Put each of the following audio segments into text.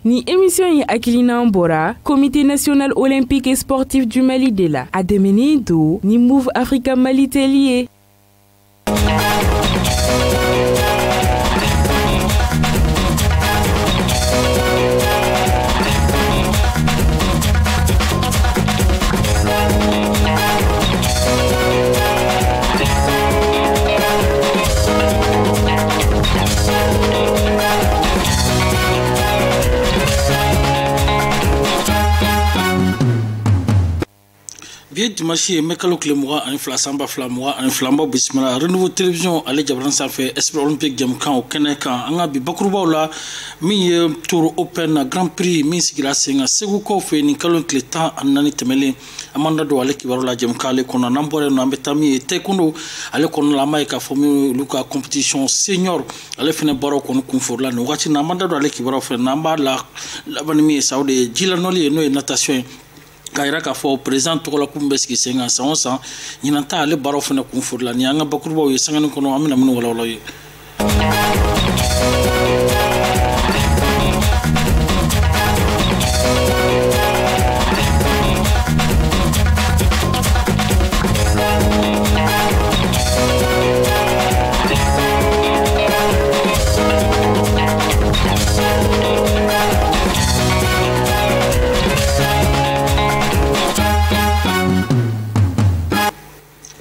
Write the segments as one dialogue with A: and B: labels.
A: Ni émission yi akilina bora Comité national olympique et sportif du Mali de la ademeni do ni Move Africa Mali Telier.
B: Bien dimanche mekalo klemoura en flasamba flamoura en flambeau bismillah renouveau télévision ale jabran sa fait esprit olympique jam kan o keneka anga bi bakruba la mi tour open grand prix mi sigira senga segu ko fe ni kalon kletan anani temele amanda do ale ki barola jam kale kono nambore no ambetami taekwondo ale kono la mai ka fomi luka compétition senior ale fene baro kono kunforla no wati na amanda do ale ki baro fe namba la banimi saudi jilanoli no natation kaira ka fo président to la kumbeski senga sansa nyinanta ale baro fene kunfurla ni anga bakurba yo sangani kono amina mun wala wala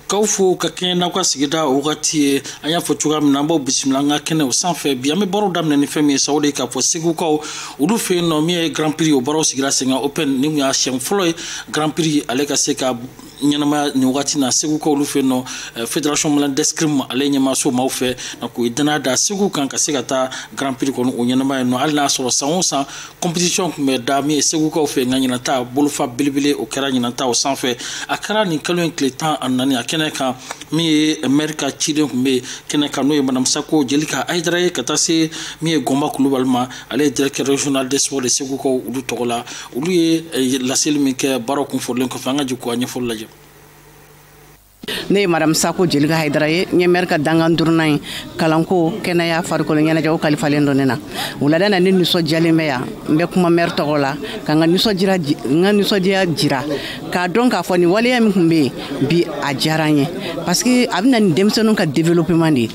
B: Kaufo kakena kwa sigida ogati anya fochuga mnambo bisimlanga kene usanfe biame boro damne ni femi saudi ka fo sigu ko udu fe no mi grand prix o boro sigira senga open ni mu ya shem floy grand prix aleka seka nyanama ni ogati na sigu ko udu fe no fédération malade d'escrime ale nyama so maufe na ko idana da sigu kan ka seka ta grand prix ko no nyanama no alna so sansa compétition me da mi sigu ko fe nganyana ta bolufa bilibile o kara nyana ta o sanfe akara ni kalon clétan anani akene ka mi America chidon me kene ka no madame Sako Jelika Aidara katase mi gomba kulubalma ale directeur régional des sports de Segu ko udu togola ulu ye la selmi ke baro kun forlen ko fanga ju ko anya forlaje
C: ne madame Sako Jelika Aidara ye America dangandurnay kalanko kenaya farko nyana jaw khalifa lendo nena ulada na ni so jalimeya mbe kuma mer togola kanga ni so jira ngani so jira ka donc a foni wali am kumbe bi a jaranye parce que abina ni demsenu ka développement di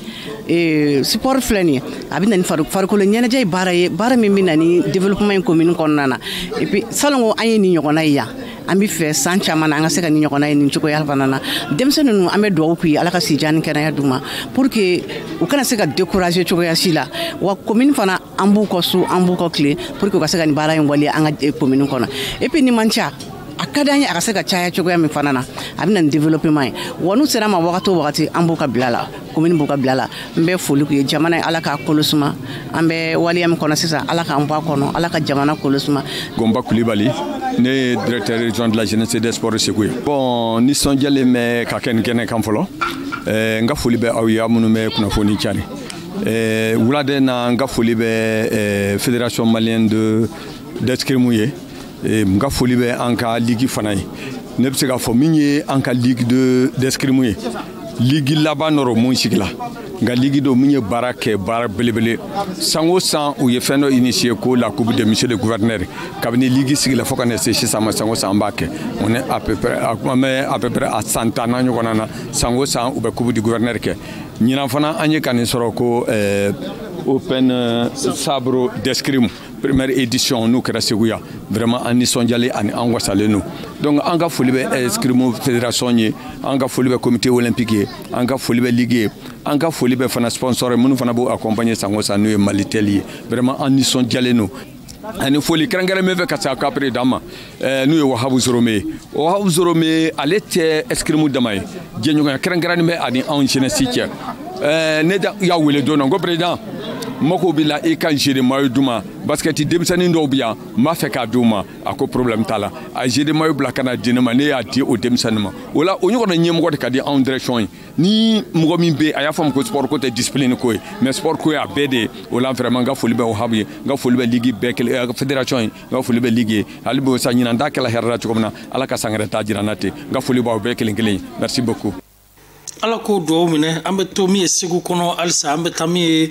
C: support flani abina ni farko le nyana jay bara mi minani développement commune konnana et puis salongo ayini nyokona ya ambi fe sancha mana anga seka ni nyokona ni chuko yalfa nana demsenu nu ambe do ku ala ka sijani kana ya duma pour que u kana seka décourager chuko ya sila wa commune fana ambu ko su ambu ko clé pour que ka seka ni bara ngoli anga commune kono et puis ni mancha akadanya akaseka chaya chuko ya mifanana abina développement wonu sera ma wakati ambu ka bilala commune buka bilala mbe foli ku jamana ala ka kolusuma ambe wali am kono sisa ala ka ambu kono ala ka jamana kolusuma
D: Gomba Koulibaly né directeur régional de la jeunesse et des sports Sékou bon ni son jale me ka ken kan folo nga foli be awiya munu me kuna foni tiani wulade na nga foli be fédération malienne d'escrime nga foli be anka ligue fanay ne se ga fo minye anka ligue d'escrime ligue labanoro mon sigla nga ligue do minye barake bar belebele sango san ou ye feno initié ko la coupe de monsieur le gouverneur kabini ligue sigla fo kana se sama sango san mbake on est à peu près à 100 ans nyokona sango san ou be coupe du gouverneur ke nyina fana anye kan soro ko open sabro d'escrime première édition nous kera seguya vraiment en isonjale en angwasale nous donc anga folibe escrime fédération ni anga folibe comité olympique anga folibe ligue anga folibe fana sponsor munu fana bo accompagner sango sa nous maliteli vraiment en isonjale nous ani foli krangara meve kasa kapre dama nous wahabu zorome alete escrime damay jenyo krangara me ani en jeunesse ne da ya wele do ngo président mako bila e kan jere mayo duma basket demsani ndo biya ma fe ka duma ako problème tala a jere mayo bla kana dinama ne ya di o demsani ma wala o nyoko na nyem ko de kadi en direction ni mgo mi be aya fam ko sport ko te discipline ko mais sport ko ya bede wala vraiment ga folibe o habi ga folibe ligue bekel fédération ga folibe ligue alibo sa nyina ndakala herra ko na ala ka sangare ta jiranate ga folibe o bekel ngeli merci beaucoup
B: ala ko do mine ambe to mi esigu kono alsa ambe tami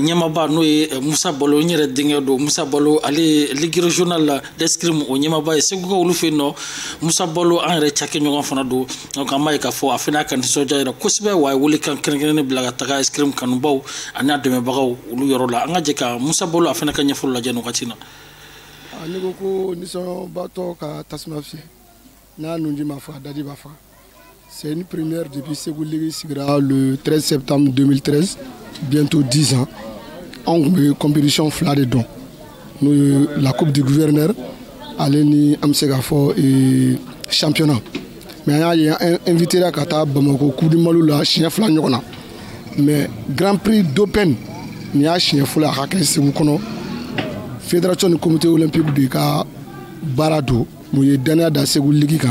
B: nyamaba no Musa Bolo nyere dinge do Musa Bolo ali ligue régionale d'escrime o nyamaba esigu ko lu feno Musa Bolo en re chake nyon fana do donc amay ka fo afina kan soja ira kusbe way wuli kan kene blaga taga escrime kan baw ana de me bagaw lu yoro la anga je ka Musa Bolo afina kan nyeful la jeno katina
E: ani ko ni so bato ka tasmafi na nundi ma fa dadi ba fa. C'est une première depuis Ségou Ligue Sigra le 13 septembre 2013, bientôt 10 ans, en compétition Fla de Don. Nous, la Coupe du Gouverneur, Aleni Amsegafo et championnat. Mais il y a un invité à Kata, Bamako, Coupe du Maloula, Chien Fla Nyona. Mais Grand Prix d'Open, il y a Chien Fla Haka Ségou Kono, Fédération du Comité Olympique de Ka Barado, nous y a dernier dans Ségou Ligue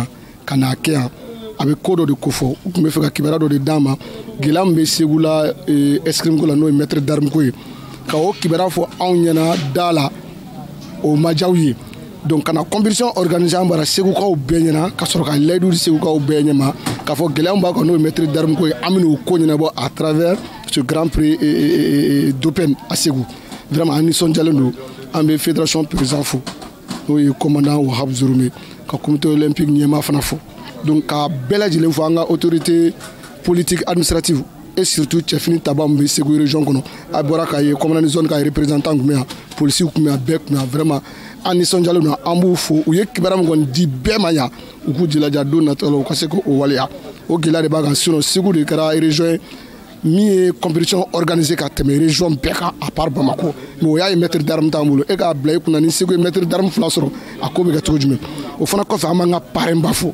E: Kanakea. Avec Kodo de Kofo, où me fait un kibarado de dama, Gilambe Segula et Escrime Gola no maître d'armes quoi. Kao kibarafo Aonyana Dala au Majawi. Donc, quand la compétition organisée en Bara Seguka ou Benyana, Kasoroka Ledu Seguka ou Benyama, Kafo Gilamba no maître d'armes quoi, Amino Konyanabo à travers ce Grand Prix d'Open à Segou. Vraiment, Anisson Jalendo, Ambe Fédération Président Fou, le commandant ou Habzouroumé, le comité olympique Niema Fanafo. Donc, à Beladjile, autorité politique administrative et surtout, tu as fini Tabam, Ségou région, à Boraka, comme la zone qui est représentant, policier, vraiment, Anisson Jalona, Amboufo, ou Yekibaram, dit Bemaya, ou Koudjiladja, Donatolo, Kaseko, ou Walia, au Gila de Bagan, sur Ségou de Kara et région, mi compétition organisée à Témé, région Beka, à part Bamako, mais il y a un maître d'armes Tamboulou, et à Blaye, qu'on a un Ségou, maître d'armes Flassoro, à Kobega Toujme, au fond, à Amanga, Parembafo.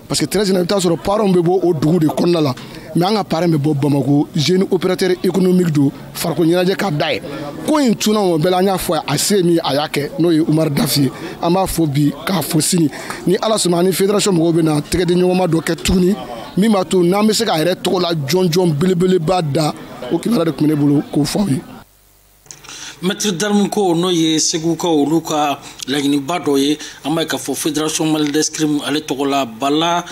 E: Parce que très généralement, sur le parent bebo au doux de Kondala, mais on a parlé de Bob Bamako, jeune opérateur économique de Farconia de Kadaï. Quand il tourne en Belania fois à Semi Ayake, no Oumar Dafi, Amaphobie, Kafosini, ni à la semaine, Fédération Robena, très de Nyoma Doketouni, Mimato, Nameseka, Retola, John, Bilibili Bada, au Kibara de Kmenebolo, Kofawi.
B: Maître d'armes ko no ye Ségou ko luka lagni badoye amay ka fo fédération mal d'escrime ale togola bala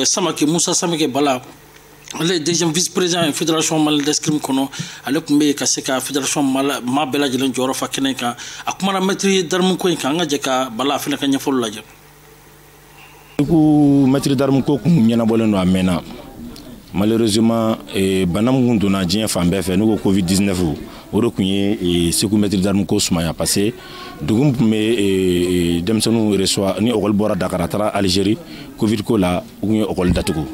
B: samaki Moussa Samake bala le deuxième vice-président fédération mal d'escrime kono ale kumbe ka seka fédération mal ma bela jelen joro fa keneka akuma maître d'armes ko kan nga jeka bala fina ka nyafol laje
F: ko maître d'armes ko nyana boleno amena malheureusement banam gunduna dien fambe fe no covid-19 o rekunye Ségou maître d'armes ko sumaya passé dugum me demsonu reçoit ni okol bora Dakar tara Algérie covid ko la ukunye okol datugo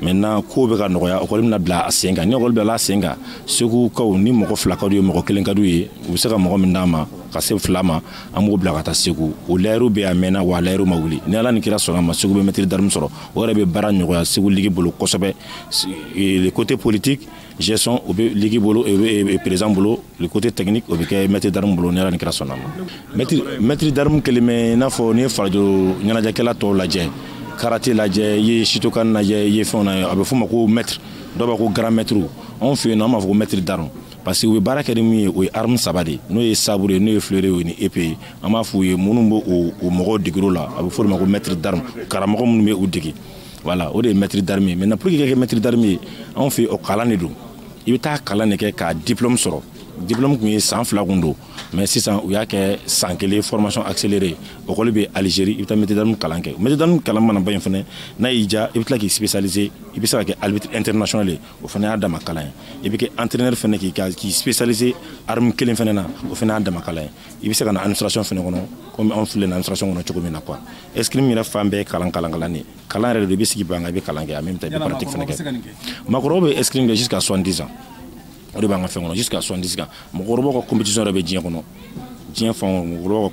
F: maintenant ko be ka noya okol na bla asenga ni okol bla asenga Ségou ko ni moko flaka do moko kelen kadu ye u se ka moko mindama ka se flama amu bla ka ta Ségou o leeru be amena wa leeru mawuli ni ala ni kira sona ma Ségou be maître d'armes soro o rebe bara nyoya Ségou ligi bolo kosobe le côté politique gestion au ligue bolo et présent bolo le côté technique au maître d'armes bolo n'era ni krasona maître d'armes que les na fo ni farjo nyana jakela to laje karaté laje ye shitokan na ye fona abe fuma ko maître do ba ko grand maître on fait na ma fo maître d'armes parce que we baraka de mi o arme sabade no ye sabouré no ye fleuré ni épée ama fo ye munumbo o mogo digro la abe fo ma ko maître d'armes karamo mun me o digi voilà o de maître d'armes maintenant pour que maître d'armes on fait au kalanedo il y a un diplôme sur diplôme qui est sans flagondo mais si ça il y a que sans que les formations accélérées au Colombie Algérie il y a maître d'armes kalanke maître d'armes kalamana ba infone na ija il y a spécialisé il y a que arbitre international au fana adama kalan il y a entraîneur fene qui spécialisé arme kelen fene na au fana adama kalan il y a que administration fene kono comme on fait l'administration kono choko mina quoi est-ce que mira fambe kalan re de bisiki banga be kalanke en même temps de pratique fene makorobe est-ce que jusqu'à 70 ans jusqu'à 70 ans. Mon gros compétition de Bédien,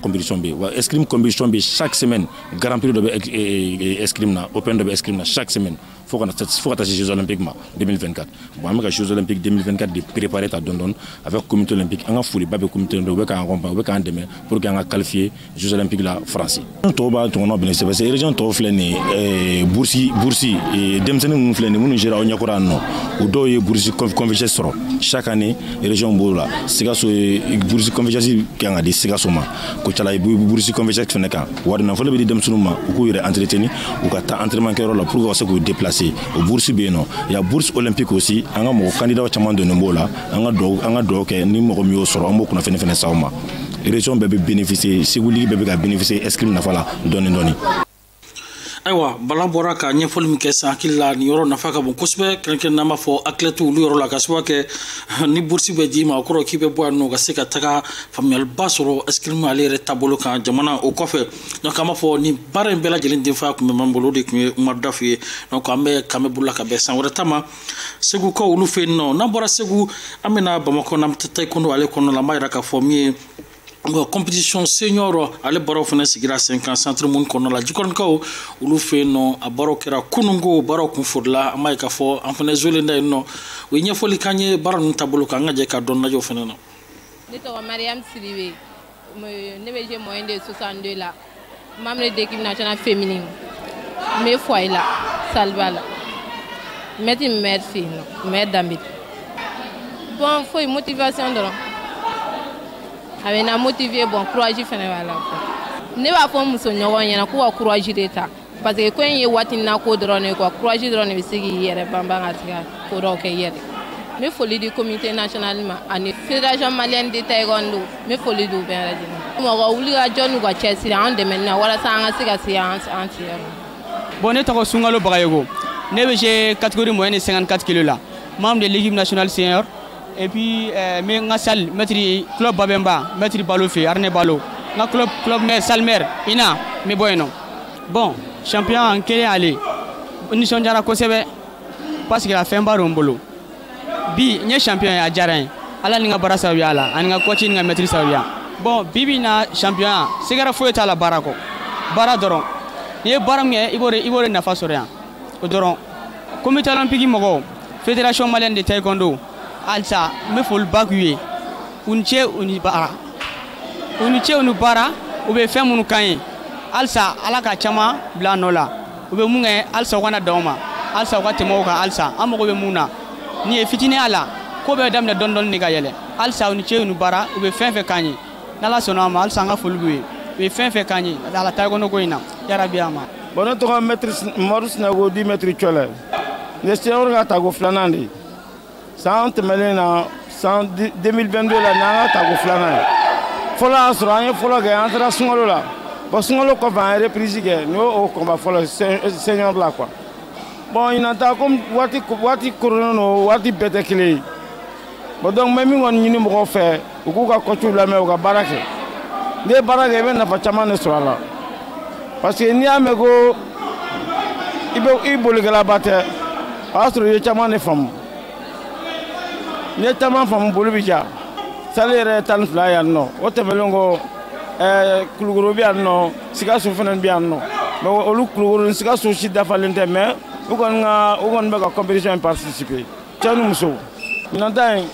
F: compétition escrime compétition chaque semaine Grand Prix de escrime Open de escrime chaque semaine faut qu'on ait ces Jeux Olympiques 2024 bon avec les Jeux Olympiques 2024 de préparer ta don avec le comité olympique on a foulé pas le comité olympique on demain pour qu'on a qualifié Jeux Olympiques la France to ba to no bien c'est parce que région to fleni boursi et demsene mun fleni mun gera on yakora no o do ye boursi convergence chaque année région bola sigaso boursi convergence kanga di sigaso ma ko tala boursi convergence feneka wadna fo le dem sunuma ko yere entretenir ou ka ta entraînement kero la pour ko se ko déplacer passer au bourse beno il y a bourse olympique aussi anga mo candidat chama de nembola anga do ke ni mo mi osoro mo kuna fene sawma région bebe bénéficier siguli bebe ga bénéficier escrim na fala doni
B: aywa bala bora ka ɲɛfɔli min kɛ san hakili la ni yɔrɔ nafa ka bon kosɛbɛ kɛrɛnkɛrɛn n'an b'a fɔ athlète olu yɔrɔ la ka sababu kɛ ni bourse bɛ d'i ma o kɔrɔ k'i bɛ bɔ yan nɔ ka se ka taga faamuyaliba sɔrɔ escrime ale yɛrɛ taabolo kan jamana o kɔfɛ donc an b'a fɔ ni baara in bɛɛ lajɛlen denfaya tun bɛ man bolo o de tun ye Umaru Dafu ye donc an bɛ kan bɛ bolola ka bɛn san wɛrɛ ta ma Segu kaw olu fɛ yen nɔ n'an bɔra Segu an bɛna Bamakɔ n'an bɛ taekwondo ale kɔnɔna la an b'a yira k'a fɔ min ye compétition senior ale baro fana sigira 5 ans centre mun kono la jikonkaw ulu fe no a baro kera kunungo baro kun fodla amay ka fo en fana zolenda no we nyefoli kanye baro nun tabolo ka ngaje ka don najo fana no
G: nito Mariam Siriwe ne beje moyen de 62 la membre de l'équipe nationale féminine me foi là salvala metti merci no me dambit bon foi motivation de avec na motivé bon courage fene wala ne ba fo muso ɲɔgɔn ɲɛna ko courage de ta parce que ko ye wati na ko drone ko courage drone bi sigi yɛrɛ bamba ka tiga ko do ke yɛrɛ me foli di comité national ma ani fédération malienne de taekwondo me foli du bɛn rajina mo ko wuli ka jɔn ka cɛsiri an dɛmɛ na wala sa an ka se ka se an tiyɛrɛ
H: bon ne tɔgɔ Sungalo Bagayoko ne bɛ jouer catégorie moyenne de 54 kg la membre de l'équipe nationale senior. Et puis mais nga sal maître club Babemba maître Balofe Arne Balo nga club mer Salmer ina me boyno bon champion en kele aller ni sonjara ko sebe parce que la fin baro mbolo bi nye champion ya jaran ala ni nga barasa wiala an nga coach nga maître sawia bon bibi na champion sigara fo eta la barako bara doron ye baram nge ibore na fasoria o doron comité olympique mogo fédération malienne de taekwondo alsa me fol baguye unche unibara ube femunu kanye alsa alaka chama blanola ube munge alsa wana doma alsa wakati moka alsa amogo be muna ni e fitine ala ko be damne dondon ni gayele alsa unche unibara ube fenfe kanye nala sonama alsa nga folbuye ube fenfe kanye ala tagono goina ya rabbi ama
I: bono to maîtrise morus na go di maîtrise chole ne seor ga tago flanandi sant melena 2022 la nanga tago flana fola asranye fola ga entra sungolo la bo sungolo ko va reprise ge no o combat fola senior la quoi bon inata comme wati corona wati betekle bo donc même ngon nyini mo fe ku ka ko tu la me ka barake de barake be na fa chama ne swala parce que ni amego ibo ligala bate astro ye chama ne fam ne tama fam bolubija salere tan flyer no o tebelongo kulugoro bi anno siga so fenen bi anno mais olu kulugoro siga so shi dafalente mais o gon be ka compétition participer tanu muso nantai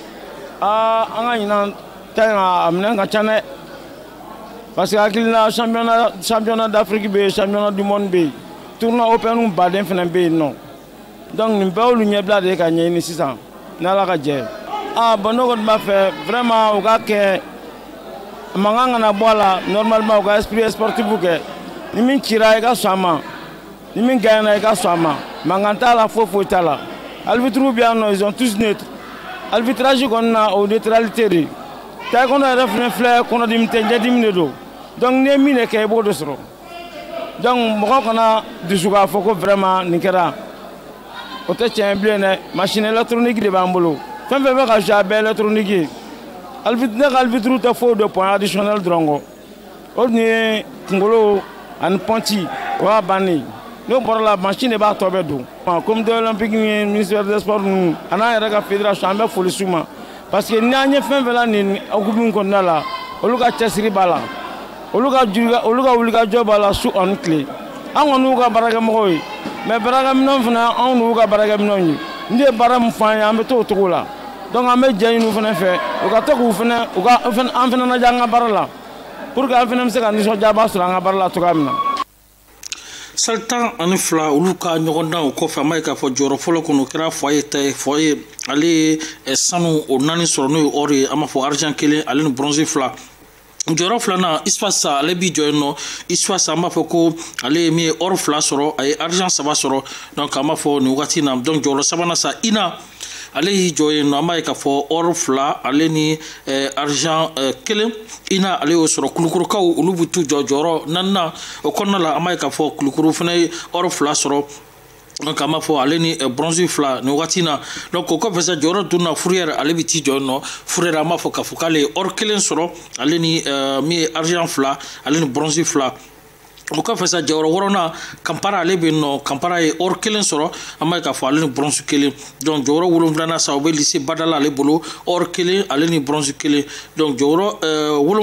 I: anga ina tanga amna ka chane parce que akilina championnat d'Afrique be championnat du monde be tournoi open baden fenen be non donc ni bawlu nyebla de ka nyeni 600 na la ka je bono ma fait vraiment o ga ke manganga na bola normalement o ga esprit sportif ke ni min kira ga sama ni min gana ga sama manganta la fofo tala arbitre bien non ils ont tous neutre arbitrage qu'on a au neutralité ta qu'on a reflet fleur qu'on a dimte jadim do donc ne mine ke bo do soro donc mo ko na du suga foko vraiment ni kera o te tien bien machine électronique de bambolo femme veut ka jabe électronique albitre te faut de points additionnels drongo oni ngolo an ponti wa bani no pour la machine ba tobe do comme de olympique ministère des sports ana era ka fédération ambe folisuma parce que nyanye femme veut la ni okubu ko nala oluka chesiri bala oluka juriga oluka ulika jobala su on clé angonu ka baraga moy mais baraga non fana onu ka baraga non ndi baram fanya ambe to la donc ambe jani nu fana fe o ka to ku fana o ka an fana na janga barala pour que an fana se ka ni so jaba sura nga barala to kamna
B: Saltan ani fila olu ka ɲɔgɔn dan o kɔfɛ a ma ye k'a fɔ jɔyɔrɔ fɔlɔ kɔnɔ o kɛra foyer ta ye foyer ale sanu o 4 sɔrɔ n'o ye or ye an b'a fɔ argent 1 ale ni bronze 2 jɔyɔrɔ filanan Isfasa ale bi jɔ yen nɔ Isfasa an b'a fɔ ko ale ye min ye or 2 sɔrɔ a ye argent 3 sɔrɔ donc an b'a fɔ nin wagati na donc jɔyɔrɔ sabanan sa Ina ale y'i jɔ yen nɔ an b'a ye k'a fɔ or 2 ale ni argent 1 Ina ale y'o sɔrɔ Kulukurukaw olu bɛ t'u jɔ jɔyɔrɔ 4nan o kɔnɔna la an b'a ye k'a fɔ Kulukuru fana ye or 2 sɔrɔ donc an b'a fɔ ale ni bronze 2 nin wagati na donc o kɔfɛ sa jɔyɔrɔ dunna Fourrière ale bɛ t'i jɔ yen nɔ Fourrière an b'a fɔ k'a fɔ k'ale ye or 1 sɔrɔ ale ni min ye argent 2 ale ni bronze 2 o kɔfɛ sa jɔyɔrɔ 6nan Kampara ale bɛ yen nɔ Kampara ye or 1 sɔrɔ an b'a ye k'a fɔ ale ni bronze 1 donc jɔyɔrɔ 7nan sa o bɛ lycée Badala ale bolo or 1 ale ni bronze 1 donc jɔyɔrɔ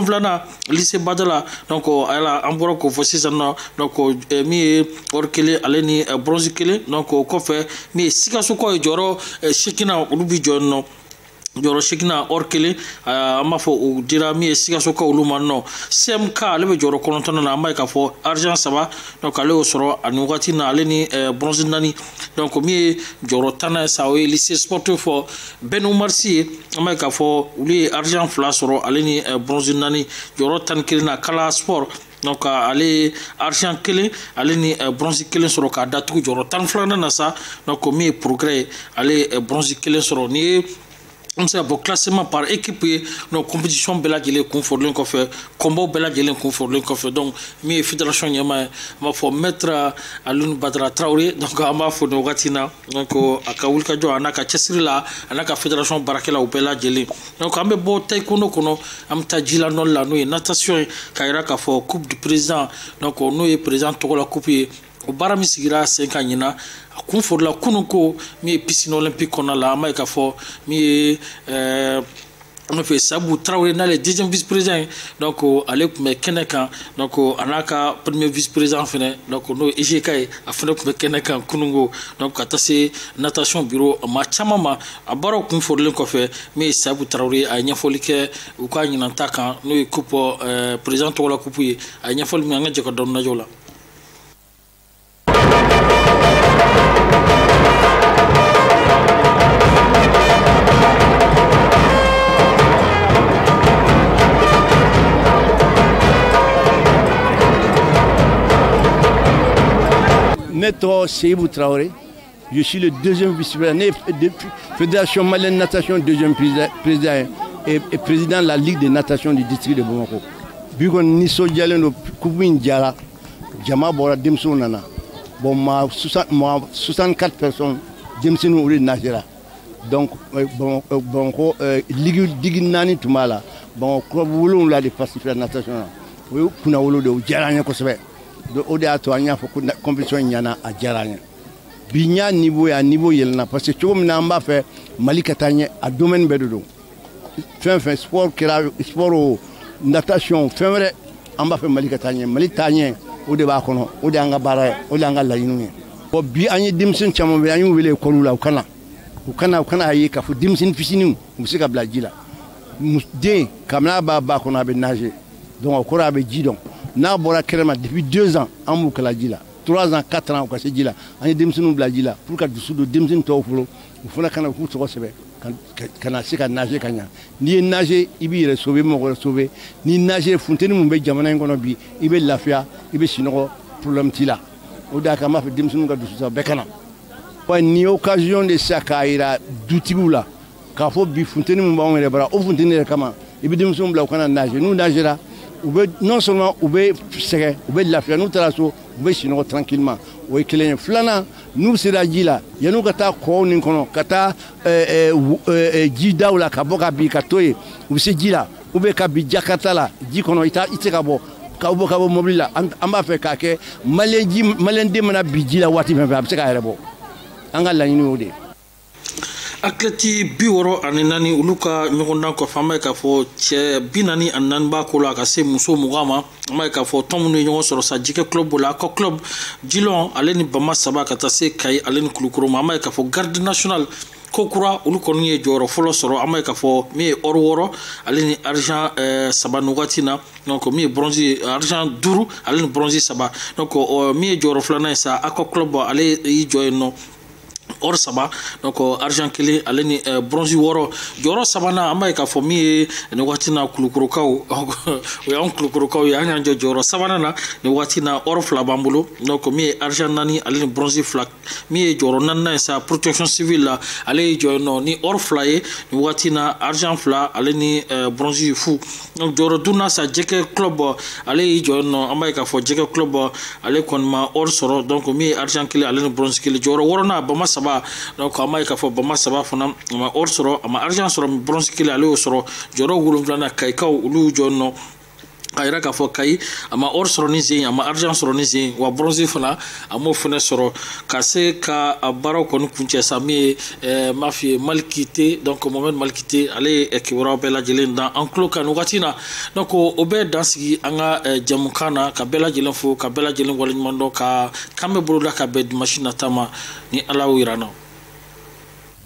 B: 7nan lycée Badala donc ala an bɔra k'o fɔ sisan nɔ donc min ye or 1 ale ni bronze 1 donc o kɔfɛ min ye Sikasokaw ye jɔyɔrɔ 8nan olu bɛ jɔ yen nɔ jɔyɔrɔ 8nan or 1 an b'a fɔ o dira min ye Sikasokaw olu ma nɔ CMK ale bɛ jɔyɔrɔ 9nan na an b'a ye k'a fɔ argent 3 donc ale y'o sɔrɔ a nin wagati na ale ni bronze 4 donc min ye jɔyɔrɔ 10nan ye sa o ye lycée sportif Ben Oumar Sy ye an b'a ye k'a fɔ olu ye argent 2 sɔrɔ ale ni bronze 4 jɔyɔrɔ 11 na Kala Sport donc ale ye argent 1 ale ni bronze 1 sɔrɔ k'a datugu jɔyɔrɔ 12nan na sa donc min ye progrès ale ye bronze 1 sɔrɔ ni ye on se bɔ classement par équipe ye donc compétition bɛɛ lajɛlen kun fɔrɔlen kɔfɛ combat bɛɛ lajɛlen kun fɔrɔlen kɔfɛ donc min ye fédération ɲɛmaa ye an b'a fɔ maître Alioune Badara Traoré donc an b'a fɔ nin wagati na donc a ka wulikajɔ a n'a ka cɛsiri la a n'a ka fédération baarakɛlaw bɛɛ lajɛlen donc an bɛ bɔ taekwondo kɔnɔ an bɛ taa jila nɔli la n'o ye natation ye k'a jira k'a fɔ coupe du président donc n'o ye président tɔgɔla coupe ye o baara min sigira sen kan ɲina a kun fɔrɔla kunun ko min ye piscine olympique kɔnɔna la an b'a ye k'a fɔ min ye on fait Sabou Traoré n'ale deuxième vice-président donc ale tun bɛ kɛnɛ kan donc a n'a ka premier vice-président fɛnɛ donc n'o ye EGK ye a fɛnɛ tun bɛ kɛnɛ kan kunungo donc ka taa se natation bureau maa caman ma a baaraw kun fɔrɔlen kɔfɛ min ye Sabou Traoré a ye ɲɛfɔli kɛ u ka ɲinanta kan n'o ye coupe président tɔgɔla coupe ye a ye ɲɛfɔli min an ka jɛ ka dɔɔni lajɛ o la.
J: Ne tɔgɔ Seibou Traoré, je suis le deuxième vice-président de la Fédération malienne de natation, deuxième président et président de la Ligue de natation du district de Bamako. Bikon Niso Dialeno Koubin Diala, Jama Bora Demson Nana. Bon, 64 personnes, Demson Ouri Najera. Donc, bon, Ligue Nani Tumala, bon, Koboulon l'a de participer à la natation. Oui, Kuna Wolo de Djalanya Kosebe. O de y'a to an y'a fɔ ko compétition ɲana a diyara n ye bi n y'a niveau yɛlɛnna parce que cogo min na an b'a fɛ Mali ka taa ɲɛ a domaine bɛɛ de don fɛn fɛn sport kɛra sport o natation fɛn wɛrɛ an b'a fɛ Mali ka taa ɲɛ Mali taa ɲɛ o de b'a kɔnɔ o de y'an ka baara ye o de y'an ka laɲiniw ye bon bi an ye denmisɛn caman bɛ an y'u wele école la u kana a ye k'a fɔ denmisɛnnin fitininw u bɛ se ka bila ji la den kabini a b'a ba kɔnɔ a bɛ nager donc o kɔrɔ a bɛ ji dɔn n'a bɔra kɛnɛ ma depuis 2 ans an b'u kala ji la 3 ans 4 ans u ka se ji la an ye denmisɛnninw bila ji la pour ka dusu don denmisɛnnin tɔw bolo u fana kana k'u tɔgɔ sɛbɛn ka na se ka nager ka ɲa n'i ye nager i b'i yɛrɛ sauver mɔgɔ wɛrɛ sauver ni nager funteni mun bɛ jamana in kɔnɔ bi i bɛ lafiya i bɛ sunɔgɔ problème t'i la o de y'a kɛ an b'a fɛ denmisɛnninw ka dusu ta bɛɛ ka na wa nin ye occasion de sa k'a jira dutigiw la k'a fɔ bi funteni mun b'anw yɛrɛ bara o funteni yɛrɛ kama i bɛ denmisɛnninw bila u kana nager n'u nagera non seulement u bɛ sɛgɛn u bɛ lafiya n'u taara so u bɛ sunɔgɔ tranquillement o ye kelen ye filanan n'u sera ji la yan'u ka taa kɔw nin kɔnɔ ka taa ji daw la ka bɔ ka bin ka to yen u bɛ se ji la ou bien ka bin Jakarta la ji kɔnɔ i tɛ ka bɔ ka bɔ mobili la an b'a fɛ k'a kɛ maliyɛn den mana bin ji la waati fɛn fɛn a bɛ se k'a yɛrɛ bɔ an ka laɲini y'o de ye.
B: Athlètes 64 olu ka ɲɔgɔndan kɔfɛ an b'a ye k'a fɔ cɛ 44 b'a ko la ka se muso 20 ma an b'a ye k'a fɔ tɔn minnu ye ɲɔgɔn sɔrɔ sa Jikɛ club b'o la Akɔ club Jilɔn ale ni Bama Saba ka taa se Kayi ale ni Kulukoro ma an b'a ye k'a fɔ garde national Kokura olu kɔni ye jɔyɔrɔ fɔlɔ sɔrɔ an b'a ye k'a fɔ min ye or 6 ale ni argent 3 nin wagati na donc min ye bronze argent 5 ale ni bronze 3 donc min ye jɔyɔrɔ filanan ye sa Akɔ club ale y'i jɔ yen nɔ or saba donc argent kelen ale ni bronze woro joro sabana amba ka fo mi ne watina kulukurukaw o ya kulukurukaw ya nya joro sabana na ne watina or fla bambulo donc mi argent nani ale ni bronze fla mi joro nanna sa protection civile ale jono ni or fla ni watina argent fla ale ni bronze fu donc joro duna sa jeke club ale jono amba ka fo jeke club ale kon ma or soro donc mi argent kelen ale ni bronze kelen joro woro na ba masaba donc ama ka fo ba masaba fona ma or soro ama argent soro bronze kelen ale soro joro gulum flana kay kaw ulu jono ayra ka fo kay ama or soro ni zin ama argent soro ni zin wa bronze fona amo fona soro kase ka baro kon kunche sami mafi malkité donc moment malkité ale ekibora bela jelen dans enclos kan watina donc obe dansi anga jamukana ka bela jelen fo ka bela jelen wala mando ka kambe buluda ka bed machine tama ni alaw irano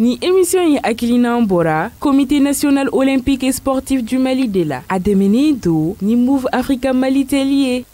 A: Ni émission yi akilina mbora Comité national olympique et sportif du Mali de la Ademeni do ni Move Africa Mali Telier.